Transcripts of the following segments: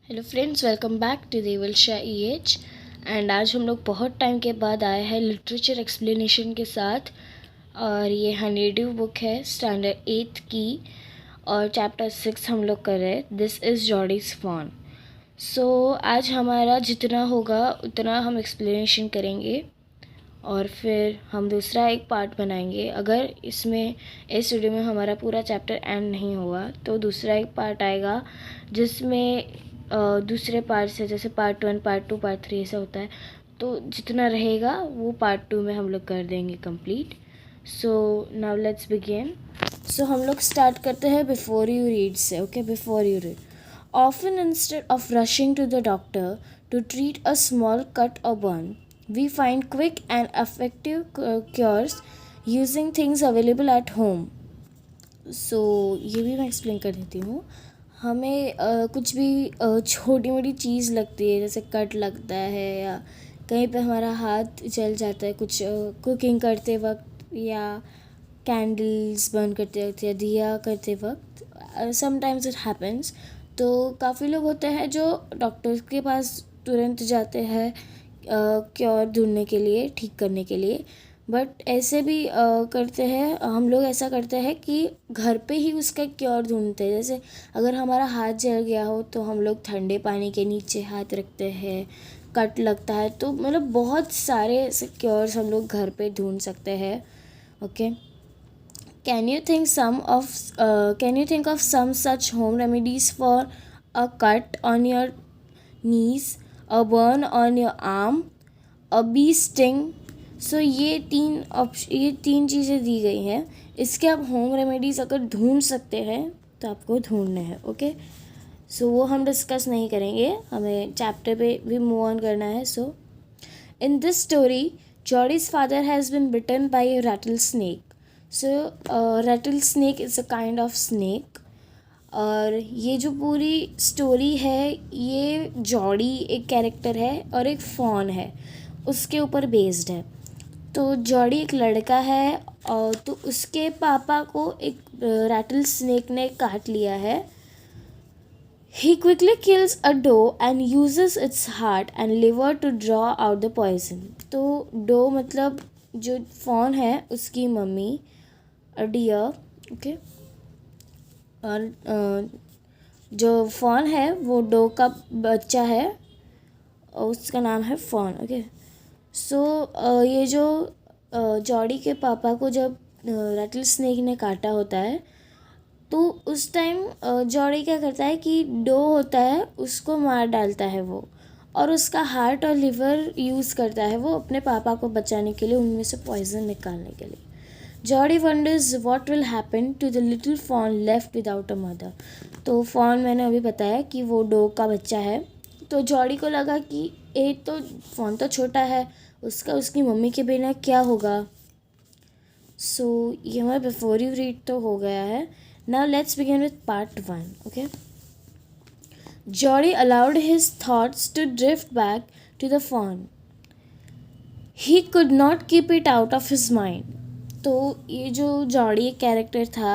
Hello friends, welcome back to Deval Shah EH। And आज हम लोग बहुत टाइम के बाद आए हैं लिटरेचर एक्सप्लेनेशन के साथ। और ये हनीड्यू बुक है स्टैंडर्ड 8 की, और चैप्टर 6 हम लोग कर रहे हैं, दिस इज़ जॉडीज फॉन। सो आज हमारा जितना होगा उतना हम एक्सप्लेनेशन करेंगे, और फिर हम दूसरा एक पार्ट बनाएंगे। अगर इसमें इस वीडियो में हमारा पूरा चैप्टर एंड नहीं हुआ तो दूसरा एक पार्ट आएगा जिसमें दूसरे पार्ट से, जैसे पार्ट 1, पार्ट 2, पार्ट 3 ऐसा होता है। तो जितना रहेगा वो पार्ट 2 में हम लोग कर देंगे complete. So now let's begin. So हम लोग स्टार्ट करते हैं बिफोर यू रीड से। Okay, before you read, often instead of rushing to the doctor to treat a small cut or burn, we find quick and effective cures using things available at home. So ये भी मैं explain कर देती हूँ। हमें कुछ भी छोटी मोटी चीज़ लगती है, जैसे कट लगता है या कहीं पे हमारा हाथ जल जाता है कुछ कुकिंग करते वक्त, या कैंडल्स बर्न करते वक्त, या दिया करते वक्त, समटाइम्स इट हैपन्स। तो काफ़ी लोग होते हैं जो डॉक्टर्स के पास तुरंत जाते हैं क्योर ढूंढने के लिए, ठीक करने के लिए। बट ऐसे भी करते हैं, हम लोग ऐसा करते हैं कि घर पे ही उसका क्योर ढूंढते हैं। जैसे अगर हमारा हाथ जल गया हो तो हम लोग ठंडे पानी के नीचे हाथ रखते हैं, कट लगता है तो मतलब बहुत सारे ऐसे क्योर्स हम लोग घर पे ढूंढ सकते हैं। Okay, can you think of some such home remedies for a cut on your knees, a burn on your arm, a bee sting? सो ये तीन चीज़ें दी गई हैं। इसके आप होम रेमेडीज़ अगर ढूंढ सकते हैं तो आपको ढूंढने हैं। ओके, सो वो हम डिस्कस नहीं करेंगे, हमें चैप्टर पे भी मूव ऑन करना है। So in this story, Jody's father has been bitten by a rattlesnake. So rattlesnake is a kind of snake. और ये जो पूरी स्टोरी है, ये जॉडी एक कैरेक्टर है और एक फॉन है, उसके ऊपर बेस्ड है। तो जॉडी एक लड़का है, और तो उसके पापा को एक रैटल स्नेक ने काट लिया है। He quickly kills a doe and uses its heart and liver to draw out the poison. तो डो मतलब जो फॉन है उसकी मम्मी, डियर। ओके, और जो फॉन है वो डो का बच्चा है और उसका नाम है फॉन। ओके, सो ये जो जॉडी के पापा को जब रैटल स्नेक ने काटा होता है तो उस टाइम जॉडी क्या करता है कि डो होता है उसको मार डालता है वो, और उसका हार्ट और लिवर यूज़ करता है वो अपने पापा को बचाने के लिए, उनमें से पॉइजन निकालने के लिए। Jody wonders what will happen to the little fawn left without a mother. तो फॉन मैंने अभी बताया कि वो डो का बच्चा है। तो जॉडी को लगा कि एक तो फॉन तो छोटा है, उसकी मम्मी के बिना क्या होगा। सो ये हमारा बिफोर यू रीड तो हो गया है। Now let's begin with part 1. Okay. Jody allowed his thoughts to drift back to the fawn. He could not keep it out of his mind. तो ये जो जॉडी एक कैरेक्टर था,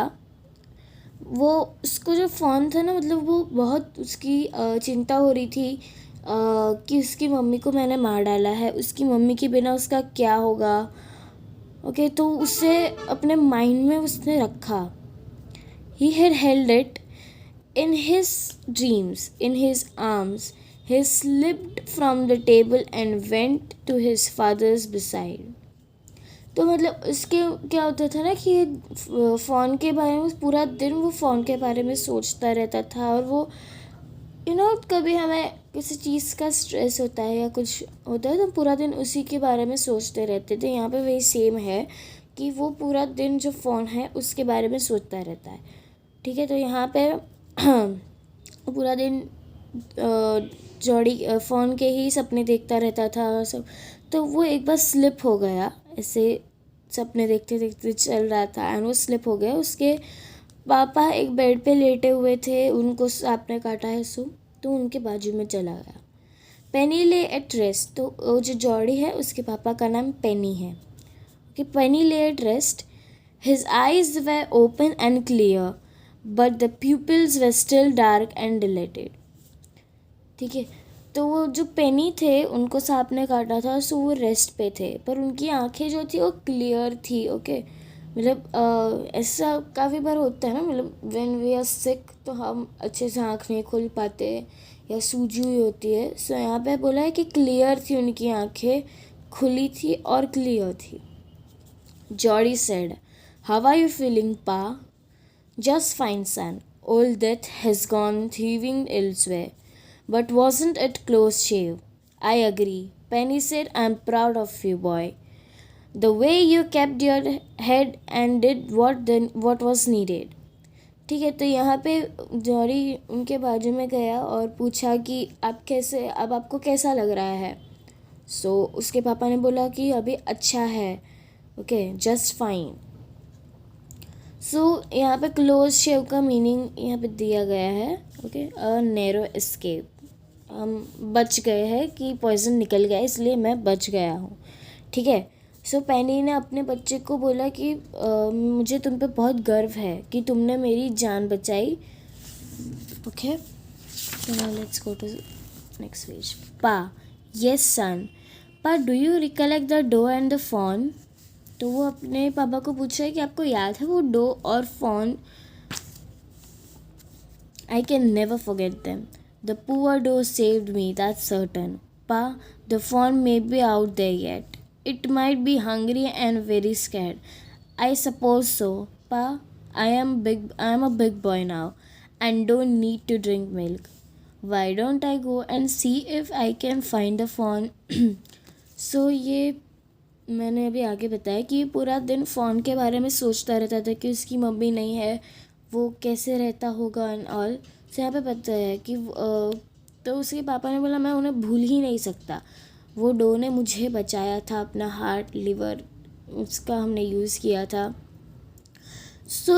वो उसको जो फॉन था ना, मतलब वो बहुत उसकी चिंता हो रही थी कि उसकी मम्मी को मैंने मार डाला है, उसकी मम्मी के बिना उसका क्या होगा। ओके, तो उसे अपने माइंड में उसने रखा। He had held it in his dreams, in his arms. He slipped from the table and went to his father's beside. तो मतलब उसके क्या होता था ना कि फ़ोन के बारे में पूरा दिन वो फ़ोन के बारे में सोचता रहता था, और वो कभी हमें किसी चीज़ का स्ट्रेस होता है या कुछ होता है तो पूरा दिन उसी के बारे में सोचते रहते थे। यहाँ पे वही सेम है कि वो पूरा दिन जो फ़ोन है उसके बारे में सोचता रहता है। ठीक है, तो यहाँ पे पूरा दिन जॉडी फ़ोन के ही सपने देखता रहता था और सब। तो वो एक बार स्लिप हो गया, ऐसे सपने देखते देखते चल रहा था एंड वो स्लिप हो गया। उसके पापा एक बेड पे लेटे हुए थे, उनको सांप ने काटा है तो उनके बाजू में चला गया। पेनी ले एट रेस्ट, तो वो जो जॉडी है उसके पापा का नाम पेनी है कि पेनी ले at rest. His eyes way open and clear, but the pupils were still dark and dilated. ठीक है। तो वो जो पेनी थे उनको सांप ने काटा था, सो वो रेस्ट पे थे, पर उनकी आंखें जो थी वो क्लियर थी। ओके, मतलब ऐसा काफ़ी बार होता है ना, मतलब व्हेन वी आर सिक तो हम अच्छे से आँख नहीं खोल पाते या सूजी हुई होती है। सो यहाँ पे बोला है कि क्लियर थी उनकी आंखें, खुली थी और क्लियर थी। Jody said, how are you feeling pa? Just fine son, old death has gone thieving elsewhere. But wasn't it close shave? I agree. Penny said, I'm proud of you, boy. The way you kept your head and did what was needed. ठीक है, तो यहाँ पे जॉरी उनके बाजू में गया और पूछा कि आप कैसे, अब आपको कैसा लग रहा है? सो उसके पापा ने बोला कि अभी अच्छा है, ओके, जस्ट फाइन। सो यहाँ पे क्लोज शेव का मीनिंग यहाँ पे दिया गया है, ओके, अ नैरो एस्केप। हम बच गए हैं कि पॉइजन निकल गया इसलिए मैं बच गया हूँ, ठीक है। सो पेनी ने अपने बच्चे को बोला कि मुझे तुम पे बहुत गर्व है कि तुमने मेरी जान बचाई, okay. Let's go to next page. Pa, yes son, Pa do you recollect the doe and the fawn? तो वो अपने पापा को पूछ रहा है कि आपको याद है वो डो और fawn? I can never forget them. The poor doe saved me, that's certain. Pa, the fawn may be out there yet. It might be hungry and very scared. I suppose so. Pa, I am a big boy now and don't need to drink milk. Why don't I go and see if I can find a fawn? So ये मैंने अभी आगे बताया कि पूरा दिन phone के बारे में सोचता रहता था कि उसकी मम्मी नहीं है, वो कैसे रहता होगा एंड ऑल। तो यहाँ पे पता है कि तो उसके पापा ने बोला मैं उन्हें भूल ही नहीं सकता, वो डो ने मुझे बचाया था, अपना हार्ट लिवर उसका हमने यूज़ किया था। सो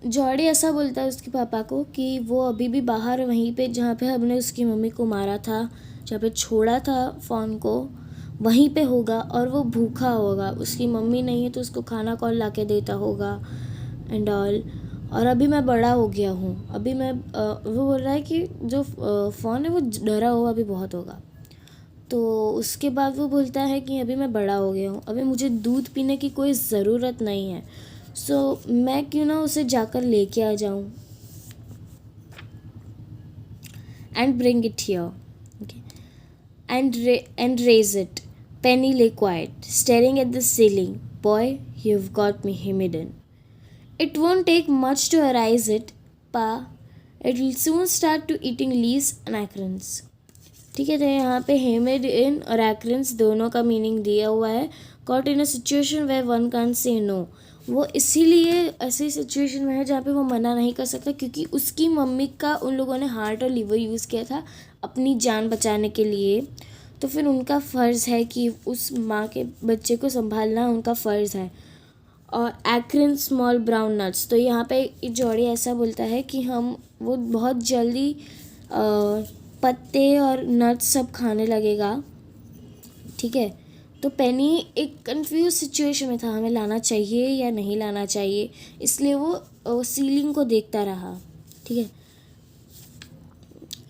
जॉडी ऐसा बोलता है उसके पापा को कि वो अभी भी बाहर वहीं पे जहाँ पे हमने उसकी मम्मी को मारा था, जहाँ पे छोड़ा था फ़ोन को, वहीं पे होगा और वो भूखा होगा। उसकी मम्मी नहीं है तो उसको खाना कौन ला के देता होगा एंड ऑल। और अभी मैं बड़ा हो गया हूँ, अभी मैं वो बोल रहा है कि जो फ़ोन है वो डरा हुआ भी बहुत होगा। तो उसके बाद वो बोलता है कि अभी मैं बड़ा हो गया हूँ, अभी मुझे दूध पीने की कोई ज़रूरत नहीं है। सो मैं क्यों ना उसे जाकर लेके आ जाऊँ and bring it here and raise it. Penny lay quiet, staring at the ceiling. Boy, you've got me hidden. It won't take much to arise it, Pa. It'll soon start to eating leaves and acorns. ठीक है, तो यहाँ पे हेमिड इन और एक्रेंस दोनों का meaning दिया हुआ है। Caught in a situation where one can say no, वो इसीलिए ऐसी सिचुएशन में है जहाँ पे वो मना नहीं कर सकता, क्योंकि उसकी मम्मी का उन लोगों ने हार्ट और लीवर यूज़ किया था अपनी जान बचाने के लिए। तो फिर उनका फ़र्ज़ है कि उस माँ के बच्चे को संभालना उनका फ़र्ज़ है। और एक्रिन स्मॉल ब्राउन नट्स, तो यहाँ पे जॉडी ऐसा बोलता है कि हम वो बहुत जल्दी पत्ते और नट्स सब खाने लगेगा, ठीक है। तो पेनी एक कंफ्यूज सिचुएशन में था, हमें लाना चाहिए या नहीं लाना चाहिए, इसलिए वो सीलिंग को देखता रहा, ठीक है।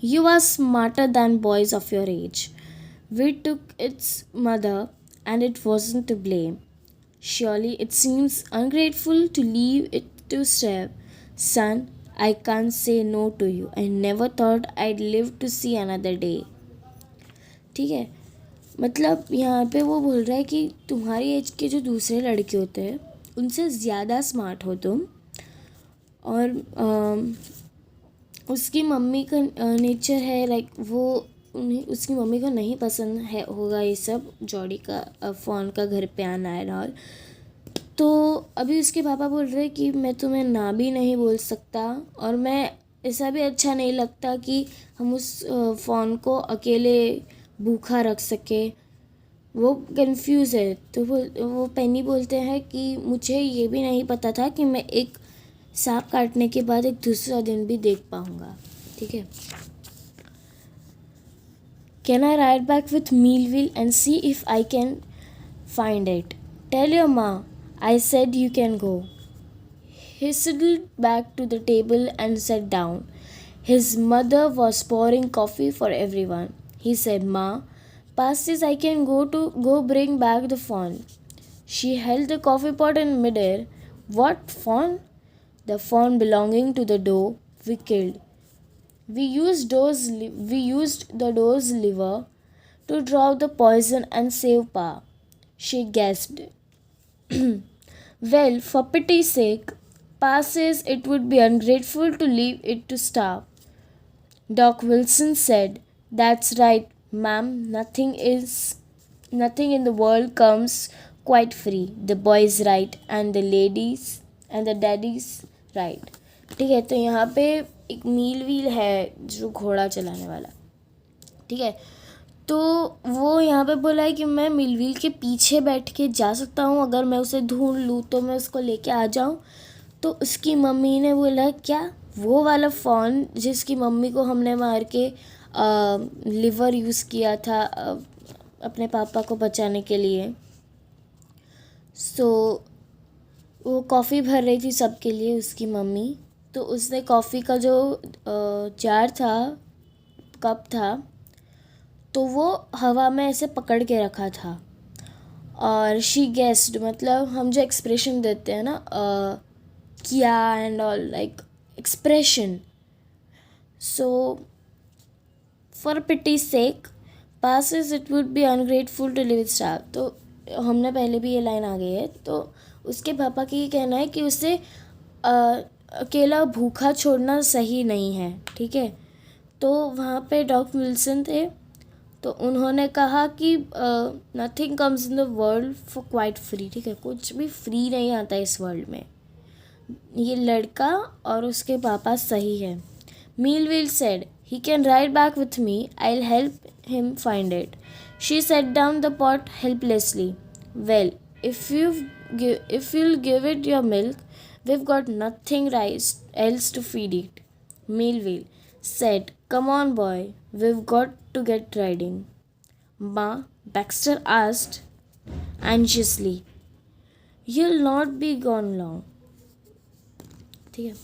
You are smarter than boys of your age. We took its mother and it wasn't to blame. Surely it seems ungrateful to leave it to starve. Son, I can't say no to you. I never thought I'd live to see another day. ठीक है, मतलब यहाँ पे वो बोल रहा है कि तुम्हारी एज के जो दूसरे लड़के होते हैं उनसे ज़्यादा स्मार्ट हो तुम, और उसकी मम्मी का नेचर है लाइक वो उन्हें उसकी मम्मी को नहीं पसंद है होगा ये सब, जॉडी का फ़ोन का घर पे आना है और तो अभी उसके पापा बोल रहे कि मैं तुम्हें ना भी नहीं बोल सकता, और मैं ऐसा भी अच्छा नहीं लगता कि हम उस फ़ोन को अकेले भूखा रख सके। वो कंफ्यूज है। तो वो पेनी बोलते हैं कि मुझे ये भी नहीं पता था कि मैं एक सांप काटने के बाद एक दूसरा दिन भी देख पाऊँगा, ठीक है। Can I ride back with Mealville and see if I can find it? Tell your ma I said you can go. He sidled back to the table and sat down. His mother was pouring coffee for everyone. He said, "Ma, pass this, I can go bring back the fawn." She held the coffee pot in midair. "What fawn?" "The fawn belonging to the doe we killed. We used the doe's liver to draw the poison and save Pa." She gasped. "Well, for pity's sake, Pa says it would be ungrateful to leave it to starve." Doc Wilson said, "That's right, ma'am. Nothing in the world comes quite free. The boy's right and the daddy's right." ठीक है, तो यहाँ पे एक मील wheel है जो घोड़ा चलाने वाला, ठीक है। तो वो यहाँ पे बोला है कि मैं मिल व्हील के पीछे बैठ के जा सकता हूँ, अगर मैं उसे ढूंढ लूँ तो मैं उसको लेके आ जाऊँ। तो उसकी मम्मी ने बोला, "क्या वो वाला फ़ोन जिसकी मम्मी को हमने मार के लिवर यूज़ किया था अपने पापा को बचाने के लिए?" सो वो कॉफ़ी भर रही थी सबके लिए, उसकी मम्मी। तो उसने कॉफ़ी का जो जार था, कप था, तो वो हवा में ऐसे पकड़ के रखा था। और शी गेस्ड, मतलब हम जो एक्सप्रेशन देते हैं ना, किया and all, like expression. So for pity sake passes it would be ungrateful to leave it star. तो हमने पहले भी ये लाइन आ गई है। तो उसके पापा की ये कहना है कि उसे अकेला भूखा छोड़ना सही नहीं है, ठीक है। तो वहाँ पे डॉक्टर विल्सन थे, तो उन्होंने कहा कि nothing comes in the world for quite free, ठीक है, कुछ भी फ्री नहीं आता इस वर्ल्ड में। ये लड़का और उसके पापा सही है। मीलविल said, "He can ride back with me. I'll help him find it." She set down the pot helplessly. "Well, if you'll give it your milk, we've got nothing else to feed it." Melville said, "Come on, boy. We've got to get riding." Ma, Baxter asked anxiously, "You'll not be gone long?" ठीक है।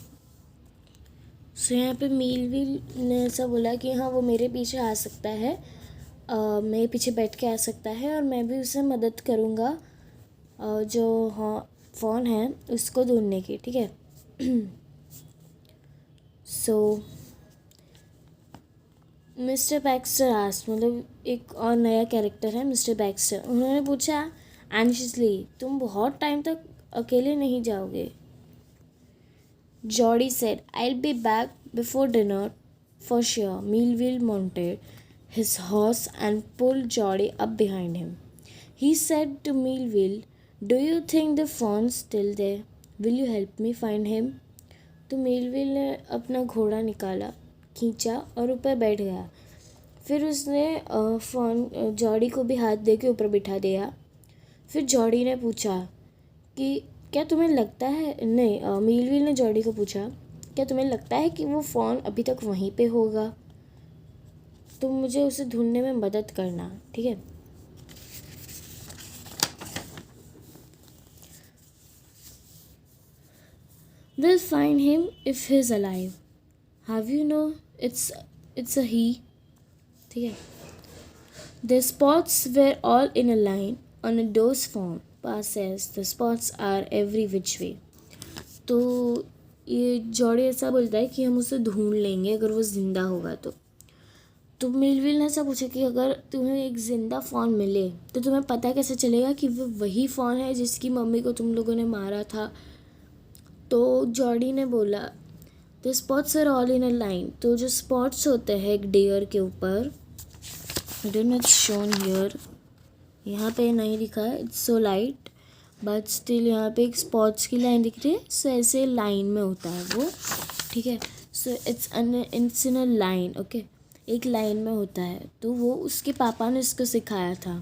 सो यहाँ पे मीलविल ने ऐसा बोला कि हाँ, वो मेरे पीछे आ सकता है, मेरे पीछे बैठ के आ सकता है, और मैं भी उसे मदद करूँगा जो हाँ फ़ोन है उसको ढूंढने की, ठीक है। सो मिस्टर बैक्स्टर आस्क्ड, मतलब एक और नया कैरेक्टर है मिस्टर बैक्स्टर। उन्होंने पूछा एंशियसली, "तुम बहुत टाइम तक अकेले नहीं जाओगे?" Jody said, "I'll be back before dinner for sure." Melville mounted his horse and pulled Jody up behind him. He said to Melville, "Do you think the fawn's still there? Will you help me find him?" तो Melville ने अपना घोड़ा निकाला, खींचा और ऊपर बैठ गया। फिर उसने फ़ोन जॉडी को भी हाथ दे के ऊपर बिठा दिया। फिर जॉडी ने पूछा कि क्या तुम्हें लगता है, नहीं, मेलविल ने जॉडी को पूछा, "क्या तुम्हें लगता है कि वो फ़ोन अभी तक वहीं पे होगा? तुम मुझे उसे ढूंढने में मदद करना, ठीक है?" "We'll find him if he's alive. How you know it's a he?" ठीक है। The spots were all in a line on a doe's form. Passes, the spots are every which way. तो ये जॉडी ऐसा बोलता है कि हम उसे ढूंढ लेंगे अगर वो ज़िंदा होगा तो मिलविल ने ऐसा पूछा कि अगर तुम्हें एक ज़िंदा फ़ॉन मिले तो तुम्हें पता कैसे चलेगा कि वो वही फ़ॉन है जिसकी मम्मी को तुम लोगों ने मारा था? तो जॉडी ने बोला, "the spots are all in a line." तो जो स्पॉट्स होते हैं एक डियर के ऊपर, I don't know, it's shown here, यहाँ पे नहीं लिखा है, it's so light, but still यहाँ पे एक स्पॉट्स की लाइन दिख रही है। सो ऐसे लाइन में होता है वो, ठीक है। So it's in a line, okay, एक लाइन में होता है। तो वो उसके पापा ने उसको सिखाया था,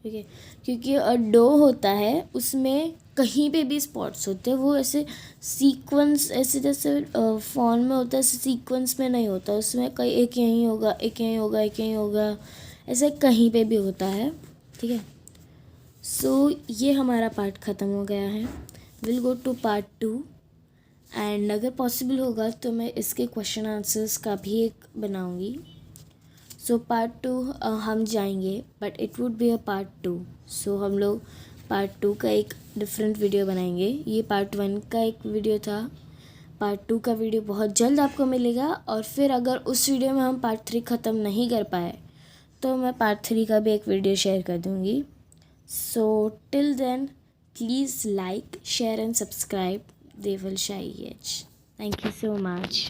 ठीक है, क्योंकि डो होता है उसमें कहीं पे भी स्पॉट्स होते हैं, वो ऐसे सीक्वेंस, ऐसे जैसे फ़ोन में होता है ऐसे सीक्वेंस में नहीं होता, उसमें कई एक यहीं होगा, एक यहीं होगा, एक यहीं होगा, ऐसे कहीं पे भी होता है, ठीक है। सो ये हमारा पार्ट ख़त्म हो गया है। Will go to part 2 and अगर पॉसिबल होगा तो मैं इसके क्वेश्चन आंसर्स का भी एक बनाऊंगी। सो पार्ट 2 हम जाएंगे, but it would be a part 2। सो हम लोग पार्ट 2 का एक डिफरेंट वीडियो बनाएंगे। ये पार्ट 1 का एक वीडियो था। पार्ट 2 का वीडियो बहुत जल्द आपको मिलेगा, और फिर अगर उस वीडियो में हम पार्ट 3 ख़त्म नहीं कर पाए तो मैं पार्ट 3 का भी एक वीडियो शेयर कर दूँगी। So till then please like, share and subscribe Deval Shahi H. Thank you so much.